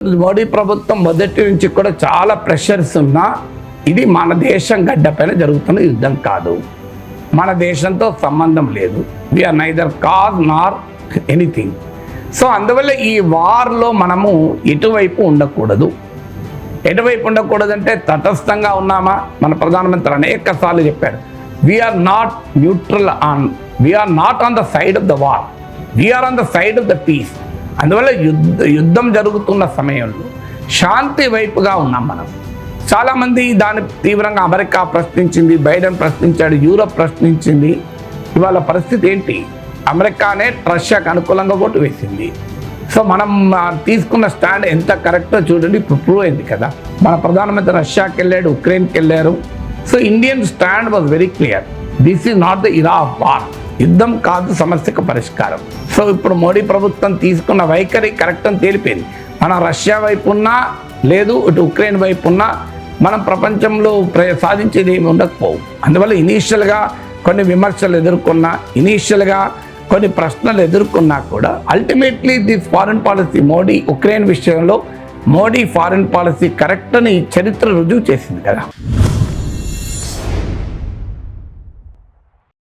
మోడీ ప్రభుత్వం మొదటి నుంచి కూడా చాలా ప్రెషర్స్ ఉన్నా ఇది మన దేశం గడ్డపైన జరుగుతున్న యుద్ధం కాదు. మన దేశంతో సంబంధం లేదు. వీఆర్ నైదర్ కాజ్ నార్ ఎనీథింగ్. సో అందువల్ల ఈ వార్లో మనము ఎటువైపు ఉండకూడదు. ఎటువైపు ఉండకూడదంటే తటస్థంగా ఉన్నామా? మన ప్రధానమంత్రి అనేక సార్లు చెప్పారు, we are not neutral we are not on the side of the war, we are on the side of the peace. అందువల్ల యుద్ధం జరుగుతున్న సమయంలో శాంతి వైపుగా ఉన్నాం మనం. చాలామంది దాన్ని తీవ్రంగా అమెరికా ప్రశ్నించింది, బైడెన్ ప్రశ్నించాడు, యూరోప్ ప్రశ్నించింది. ఇవాళ పరిస్థితి ఏంటి? అమెరికానే రష్యాకు అనుకూలంగా ఓటు వేసింది. సో మనం తీసుకున్న స్టాండ్ ఎంత కరెక్టో చూడండి, ఇప్పుడు ప్రూవ్ అయింది కదా. మన ప్రధానమంత్రి రష్యాకి వెళ్ళాడు, ఉక్రెయిన్కి వెళ్ళారు. So Indian stand was very clear, this is not the Ira of war. యుద్ధం కాదు సమస్యకు పరిష్కారం. సో ఇప్పుడు మోడీ ప్రభుత్వం తీసుకున్న వైఖరి కరెక్ట్ అని తేలిపోయింది. మనం రష్యా వైపు ఉన్నా లేదు, ఇటు ఉక్రెయిన్ వైపు ఉన్నా మనం ప్రపంచంలో సాధించేది ఏమి ఉండకపోవు. అందువల్ల ఇనీషియల్గా కొన్ని విమర్శలు ఎదుర్కొన్నా, ఇనీషియల్గా కొన్ని ప్రశ్నలు ఎదుర్కొన్నా కూడా ultimately this foreign policy, Modi Ukraine విషయంలో మోడీ ఫారిన్ పాలసీ కరెక్ట్ అని చరిత్ర రుజువు చేసింది కదా.